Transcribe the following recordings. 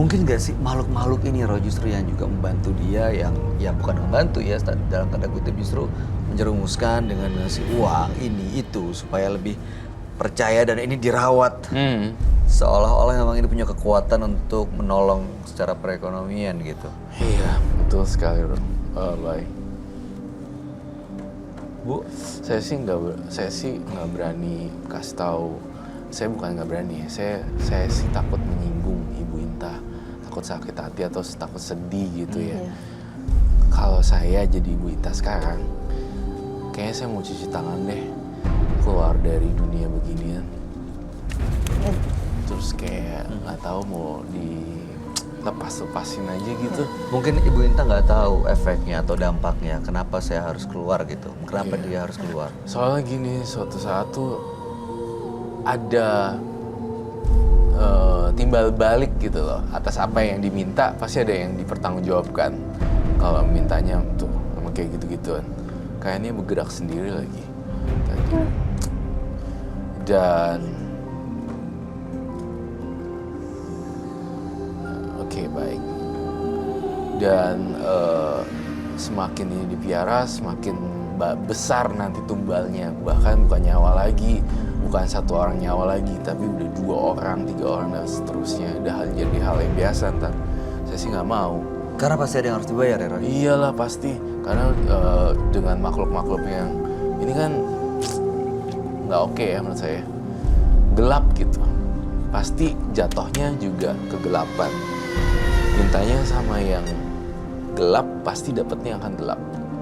Mungkin gak sih makhluk-makhluk ini Roh justru yang juga membantu dia, yang ya bukan membantu ya, dalam tanda kutip justru menjerumuskan dengan ngasih uang ini itu supaya lebih percaya dan ini dirawat. Seolah-olah memang ini punya kekuatan untuk menolong secara perekonomian gitu. Iya, betul sekali, Bay. Bu, Saya sih nggak berani kasih tahu. Saya bukan nggak berani, saya sih takut menyinggung Ibu Inta, takut sakit hati atau takut sedih gitu ya. Iya. Kalau saya jadi Ibu Inta sekarang, kayaknya saya mau cuci tangan deh, keluar dari dunia beginian. Terus kayak nggak tahu mau dilepas-lepasin aja gitu. mungkin Ibu Inta nggak tahu efeknya atau dampaknya. Kenapa saya harus keluar gitu? Kenapa Iya. dia harus keluar? Soalnya gini, suatu saat tuh ada timbal balik gitu loh. Atas apa yang diminta, pasti ada yang dipertanggungjawabkan. Kalau mintanya tuh sama kayak gitu-gituan. Kayaknya bergerak sendiri lagi tadi. Dan oke, baik. Dan semakin ini dipiara, semakin besar nanti tumbalnya. Bahkan bukan nyawa lagi, bukan satu orang nyawa lagi, tapi udah 2 orang, 3 orang dan seterusnya. Udah jadi hal yang biasa ntar. Saya sih nggak mau. Karena pasti ada yang harus dibayar ya, Roy? Iyalah pasti, karena dengan makhluk-makhluk yang ini kan nggak oke ya menurut saya. Gelap gitu, pasti jatuhnya juga kegelapan. Mintanya sama yang gelap, pasti dapetnya akan gelap.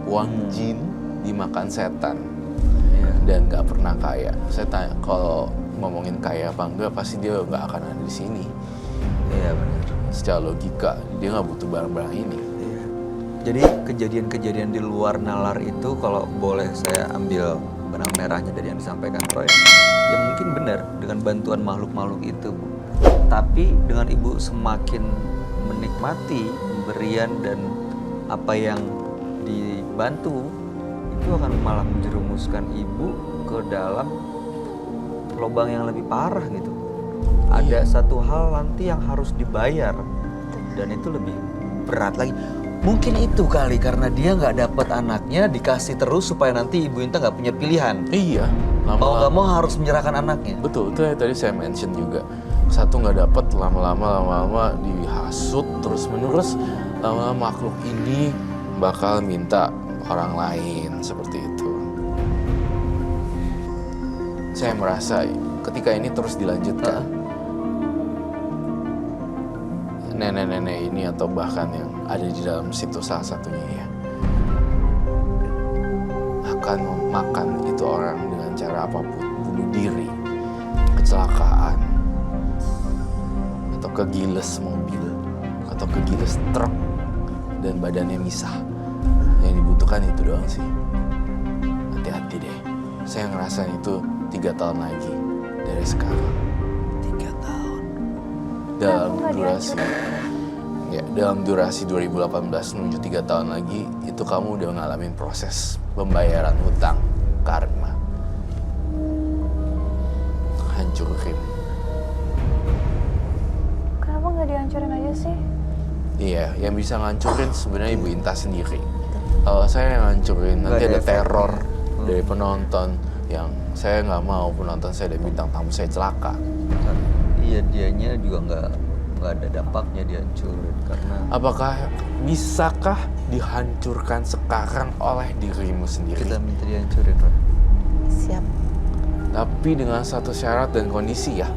Uang jin dimakan setan. Iya. Dan nggak pernah kaya. Saya tanya, kalau ngomongin kaya apa enggak, pasti dia nggak akan ada di sini. Iya benar. Secara logika, dia nggak butuh barang-barang ini. Iya. Jadi kejadian-kejadian di luar nalar itu kalau boleh saya ambil benang merahnya dari yang disampaikan Roy, ya mungkin benar dengan bantuan makhluk-makhluk itu, Bu. Tapi dengan Ibu semakin menikmati pemberian dan apa yang dibantu, itu akan malah menjerumuskan Ibu ke dalam lubang yang lebih parah gitu. Ada satu hal nanti yang harus dibayar dan itu lebih berat lagi. Mungkin itu kali karena dia nggak dapat anaknya, dikasih terus supaya nanti Ibu Inta nggak punya pilihan. Iya. Mau nggak mau harus menyerahkan anaknya. Betul, itu yang tadi saya mention juga. Satu nggak dapet, lama-lama dihasut terus-menerus. Lama-lama makhluk ini bakal minta orang lain seperti itu. Saya merasa ketika ini terus dilanjutkan, nenek-nenek ini atau bahkan yang ada di dalam situ salah satunya ya, akan memakan itu orang dengan cara apapun, bunuh diri, kecelakaan, atau kegiles mobil, atau kegiles truk, dan badannya misah. Yang dibutuhkan itu doang sih. Hati-hati deh. Saya ngerasain itu 3 tahun lagi dari sekarang. 3 tahun. Dalam durasi 2018 menuju 3 tahun lagi, itu kamu udah ngalamin proses pembayaran hutang karma. Hancurin. Kenapa nggak dihancurin aja sih? Iya, yang bisa ngancurin sebenarnya Ibu Inta sendiri. Kalau saya yang ngancurin, nanti ada teror dari penonton yang saya nggak mau penonton saya ada bintang tamu saya celaka. Iya, dianya juga nggak ada dampaknya dihancurin karena Bisakah dihancurkan sekarang oleh dirimu sendiri? kita minta dihancurin, Roy. Siap. Tapi dengan satu syarat dan kondisi ya,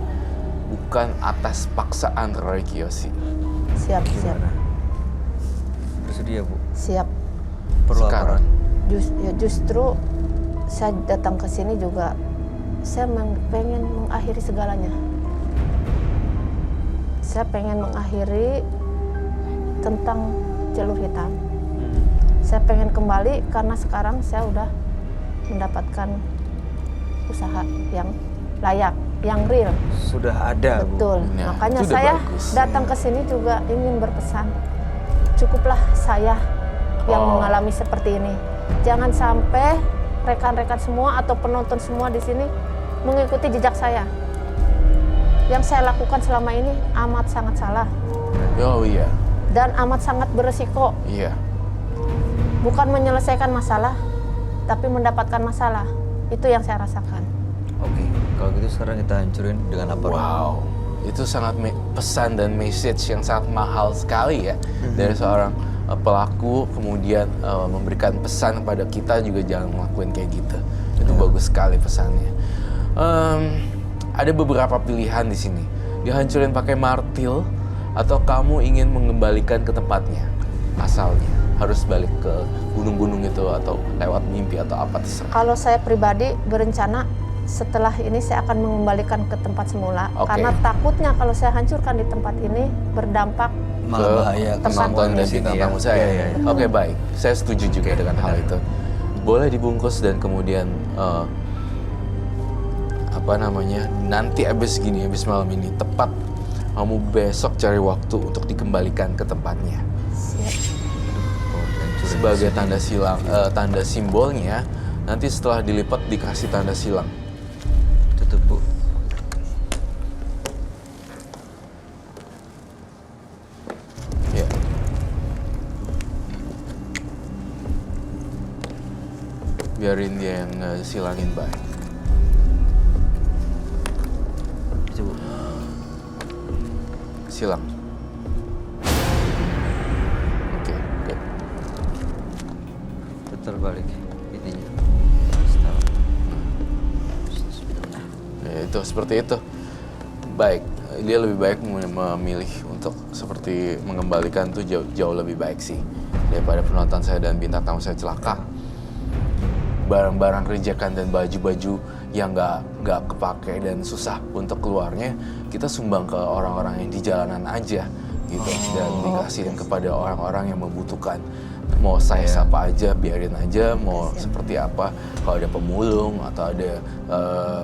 bukan atas paksaan Roy Kiyoshi. Siap. Bersedia, Bu? Siap. Perlu Sekarang. apa? Justru saya datang ke sini juga saya pengen mengakhiri segalanya. Saya pengen mengakhiri tentang jalur hitam. Saya pengen kembali karena sekarang saya udah mendapatkan usaha yang layak, yang real. Sudah ada, Bu. Betul. Nah, Makanya itu udah saya bagus. datang ke sini juga ingin berpesan. Cukuplah saya yang mengalami seperti ini. Jangan sampai rekan-rekan semua atau penonton semua di sini mengikuti jejak saya. Yang saya lakukan selama ini amat sangat salah. Oh iya, dan amat sangat beresiko. iya. Bukan menyelesaikan masalah, tapi mendapatkan masalah. Itu yang saya rasakan. Oke, kalau gitu sekarang kita hancurin dengan apa? Wow, itu sangat pesan dan message yang sangat mahal sekali ya dari seorang pelaku, kemudian memberikan pesan kepada kita juga jangan ngelakuin kayak gitu. Itu bagus sekali pesannya. Ada beberapa pilihan di sini. Dihancurin pakai martil atau kamu ingin mengembalikan ke tempatnya asalnya. Harus balik ke gunung-gunung itu atau lewat mimpi atau apa terserah. Kalau saya pribadi berencana setelah ini saya akan mengembalikan ke tempat semula. Oke. Karena takutnya kalau saya hancurkan di tempat ini berdampak Malah bahaya ke tempat penonton dan sini bintang ya. tamu saya. Iya, iya, iya. Oke, baik, saya setuju juga dengan hal itu. Boleh dibungkus dan kemudian nanti abis malam ini tepat kamu besok cari waktu untuk dikembalikan ke tempatnya. Oh, dihancurin Sebagai di sini. tanda silang, tanda simbolnya, nanti setelah dilipat dikasih tanda silang. Tutup, Bu. Ya. Biarin dia yang silangin, baik. Itu, Bu. Silang. Oke, good. Putar balik ininya. Start. Ya, itu seperti itu. Baik, dia lebih baik memilih untuk seperti mengembalikan tuh jauh lebih baik sih daripada penonton saya dan bintang tamu saya celaka. Barang-barang rejekan dan baju-baju yang nggak kepake dan susah untuk keluarnya, kita sumbang ke orang-orang yang di jalanan aja gitu dan dikasihin kepada orang-orang yang membutuhkan. Mau saya sapa aja, biarin aja, mau seperti apa. Kalau ada pemulung atau ada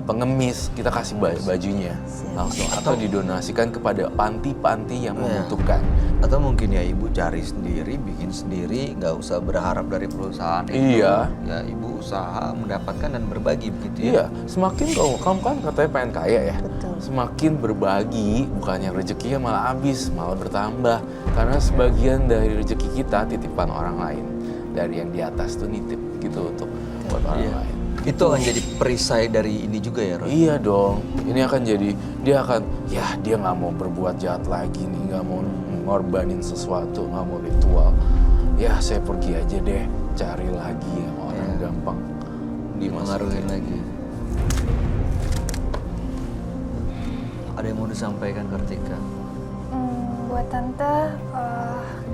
pengemis, kita kasih bajunya langsung. Atau didonasikan kepada panti-panti yang membutuhkan. Atau mungkin ya ibu cari sendiri, bikin sendiri, nggak usah berharap dari perusahaan itu. Iya. Ya ibu usaha mendapatkan dan berbagi begitu ya. Iya, semakin kamu kan katanya pengen kaya ya. Betul. Semakin berbagi, bukannya rezekinya malah habis, malah bertambah. Karena sebagian dari rezeki kita titipan orang lain. Dari yang di atas tuh nitip gitu untuk buat orang Iya. lain. Itu akan jadi perisai dari ini juga ya, Roy? Iya dong, ini akan jadi, dia nggak mau berbuat jahat lagi nih, nggak mau ngorbanin sesuatu, nggak mau ritual. Ya saya pergi aja deh, cari lagi yang orang gampang Dipengaruhin lagi. Ada yang mau disampaikan, Kartika? Buat tante,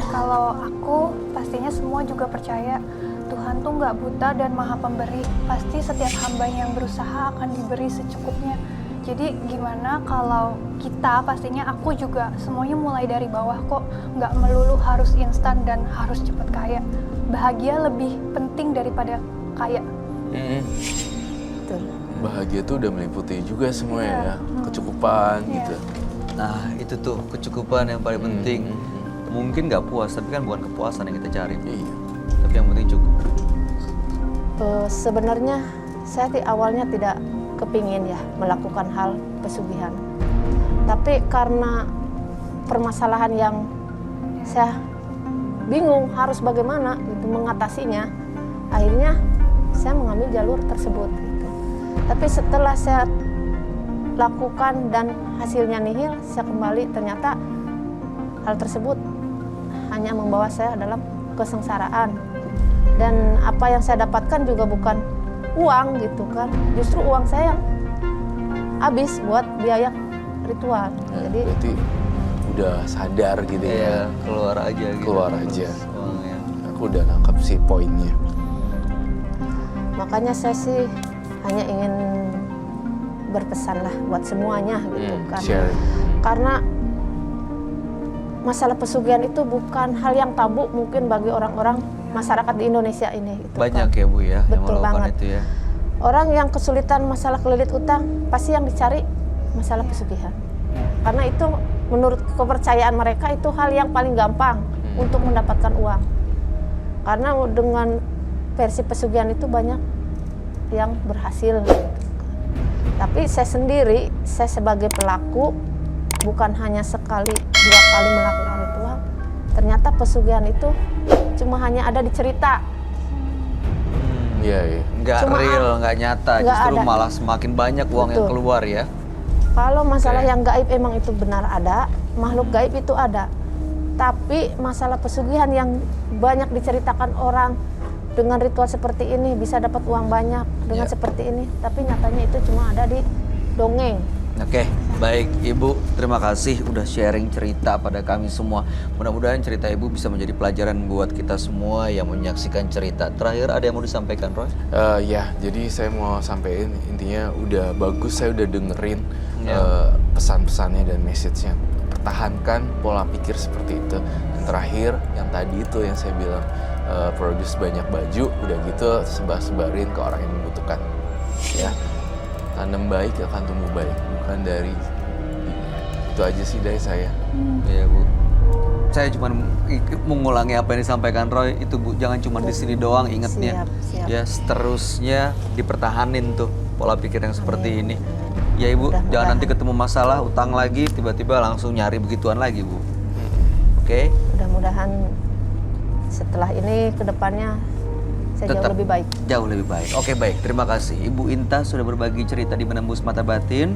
kalau aku pastinya semua juga percaya Tuhan tuh nggak buta dan maha pemberi. Pasti setiap hamba yang berusaha akan diberi secukupnya. Jadi gimana kalau kita, pastinya aku juga semuanya mulai dari bawah kok. Nggak melulu harus instan dan harus cepat kaya. Bahagia lebih penting daripada kaya. Betul. Bahagia tuh udah meliputi juga semua ya, kecukupan Iya. gitu. Nah itu tuh kecukupan yang paling penting. Mungkin nggak puas, tapi kan bukan kepuasan yang kita cari. Iya. Tapi yang penting cukup. Sebenarnya saya awalnya tidak kepingin ya melakukan hal pesugihan. Tapi karena permasalahan yang saya bingung harus bagaimana itu mengatasinya, akhirnya saya mengambil jalur tersebut. Gitu. Tapi setelah saya lakukan dan hasilnya nihil, saya kembali ternyata hal tersebut hanya membawa saya dalam kesengsaraan. Dan apa yang saya dapatkan juga bukan uang gitu kan, justru uang saya yang habis buat biaya ritual. Ya, Jadi berarti udah sadar gitu ya. Keluar aja gitu. Keluar aja. Uangnya. Aku udah nangkep sih poinnya. makanya saya sih hanya ingin berpesan lah buat semuanya gitu kan. Share. Karena masalah pesugihan itu bukan hal yang tabu mungkin bagi orang-orang masyarakat di Indonesia ini. Gitu Banyak kan. ya Bu ya yang Betul melakukan banget. itu ya. Orang yang kesulitan masalah kelilit utang pasti yang dicari masalah pesugihan. Karena itu menurut kepercayaan mereka itu hal yang paling gampang untuk mendapatkan uang. Karena dengan versi pesugihan itu banyak yang berhasil. Tapi saya sendiri, saya sebagai pelaku bukan hanya sekali, 2 kali melakukan Ternyata pesugihan itu cuma hanya ada di cerita. Iya, iya. Nggak Cuma real, nggak nyata, nggak justru ada. malah semakin banyak uang yang Betul. keluar ya. Kalau masalah Oke. yang gaib emang itu benar ada, makhluk gaib itu ada. Tapi masalah pesugihan yang banyak diceritakan orang dengan ritual seperti ini bisa dapat uang banyak dengan Ya. seperti ini. Tapi nyatanya itu cuma ada di dongeng. Oke, baik Ibu, terima kasih udah sharing cerita pada kami semua. Mudah-mudahan cerita Ibu bisa menjadi pelajaran buat kita semua yang menyaksikan cerita. Terakhir ada yang mau disampaikan, Roy? Ya, jadi saya mau sampaikan intinya udah bagus, saya udah dengerin Ya. pesan-pesannya dan message-nya. Pertahankan pola pikir seperti itu. Dan terakhir, yang tadi itu yang saya bilang, produce banyak baju, udah gitu sebar-sebarin ke orang yang membutuhkan. Ya, tanam baik akan tumbuh baik, bukan dari ini. Itu aja sih dari saya. Iya Bu. Saya cuma mengulangi apa yang disampaikan Roy itu Bu. Jangan cuma di sini doang ingetnya. Siap. Ya seterusnya dipertahanin tuh pola pikir yang seperti ini. Ya Ibu, Mudah-mudahan. jangan nanti ketemu masalah utang lagi tiba-tiba langsung nyari begituan lagi Bu. Oke? Mudah-mudahan setelah ini ke depannya saya jauh lebih baik. Jauh lebih baik. Oke baik, terima kasih Ibu Inta sudah berbagi cerita di Menembus Mata Batin.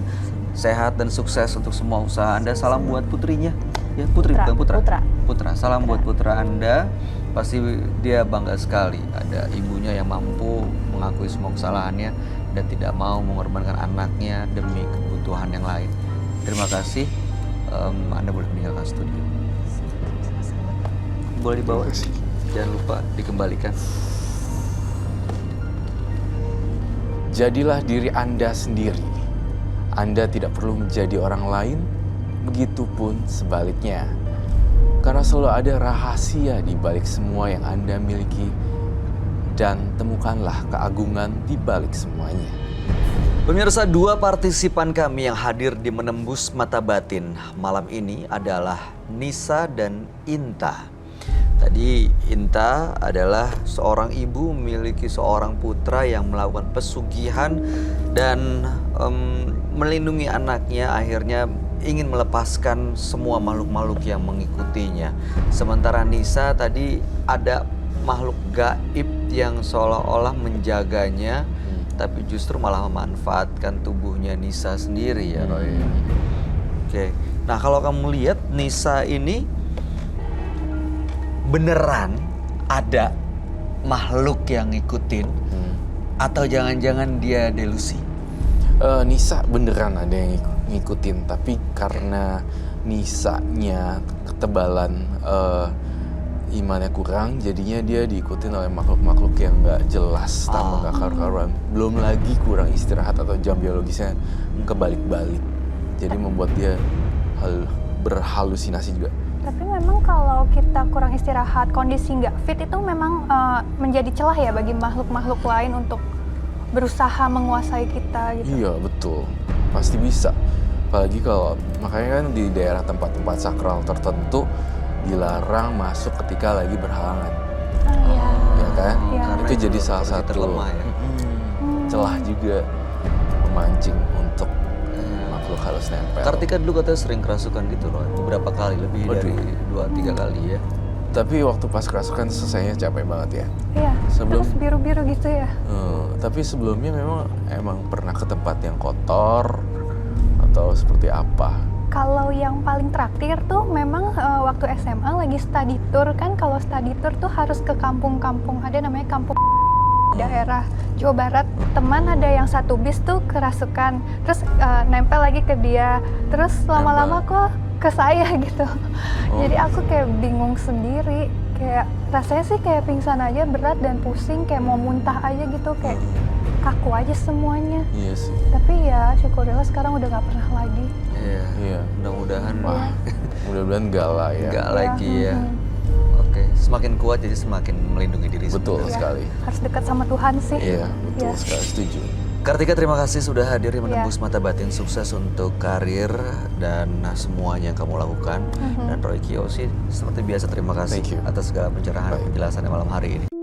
Sehat dan sukses untuk semua usaha Anda. Salam buat putrinya. Ya, putri Putra, bukan putra. putra. Putra. Salam buat putra Anda. Pasti dia bangga sekali ada ibunya yang mampu mengakui semua kesalahannya dan tidak mau mengorbankan anaknya demi kebutuhan yang lain. Terima kasih. Anda boleh meninggalkan studio. Boleh dibawa. Terima kasih. Jangan lupa dikembalikan. Jadilah diri Anda sendiri. Anda tidak perlu menjadi orang lain, begitupun sebaliknya. Karena selalu ada rahasia di balik semua yang Anda miliki, dan temukanlah keagungan di balik semuanya. Pemirsa, dua partisipan kami yang hadir di Menembus Mata Batin malam ini adalah Nisa dan Inta. Tadi Inta adalah seorang ibu memiliki seorang putra yang melakukan pesugihan dan melindungi anaknya, akhirnya ingin melepaskan semua makhluk-makhluk yang mengikutinya. Sementara Nisa tadi ada makhluk gaib yang seolah-olah menjaganya, tapi justru malah memanfaatkan tubuhnya Nisa sendiri ya Roy. Oke, nah kalau kamu lihat Nisa ini beneran ada makhluk yang ngikutin atau jangan-jangan dia delusi? Nisa beneran ada yang ngikutin, tapi karena Nisanya ketebalan imannya kurang, jadinya dia diikutin oleh makhluk-makhluk yang nggak jelas, tambah nggak karu-karuan. Belum lagi kurang istirahat atau jam biologisnya kebalik-balik, jadi membuat dia berhalusinasi juga. Tapi memang kalau kita kurang istirahat, kondisi nggak fit itu memang menjadi celah ya bagi makhluk-makhluk lain untuk berusaha menguasai kita gitu. Iya betul, pasti bisa. Apalagi kalau, makanya kan di daerah tempat-tempat sakral tertentu dilarang masuk ketika lagi berhalangan. Iya. Ya kan? Iya. Itu jadi salah Berarti satu terlemah ya. celah juga memancing untuk makhluk halus nempel. Kartika dulu katanya sering kerasukan gitu Roy, beberapa kali, lebih dari 2-3 kali ya. Tapi waktu pas kerasukan selesainya capek banget ya. Iya. Sebelum- Terus biru-biru gitu ya. Tapi sebelumnya emang pernah ke tempat yang kotor atau seperti apa? Kalau yang paling traktir tuh memang waktu SMA lagi study tour kan, kalau study tour tuh harus ke kampung-kampung, ada namanya kampung daerah Jawa Barat. Teman ada yang satu bis tuh kerasukan, terus nempel lagi ke dia, terus lama-lama kok ke saya gitu. Jadi aku kayak bingung sendiri, kayak rasanya sih kayak pingsan aja, berat dan pusing, kayak mau muntah aja gitu, kayak kaku aja semuanya. Iya sih. Tapi ya syukurlah sekarang udah gak pernah lagi. Iya. Mudah-mudahan Wah, mudah-mudahan enggak lah ya. nggak lagi ya. Oke, semakin kuat jadi semakin melindungi diri Betul sendiri. sekali. Harus dekat sama Tuhan sih. Iya, betul Iya. sekali, setuju. Kartika, terima kasih sudah hadir di Menembus Mata Batin. Sukses untuk karir dan semuanya yang kamu lakukan. Dan Roy Kiyoshi, seperti biasa terima kasih Thank you. atas segala pencerahan Baik. penjelasannya malam hari ini.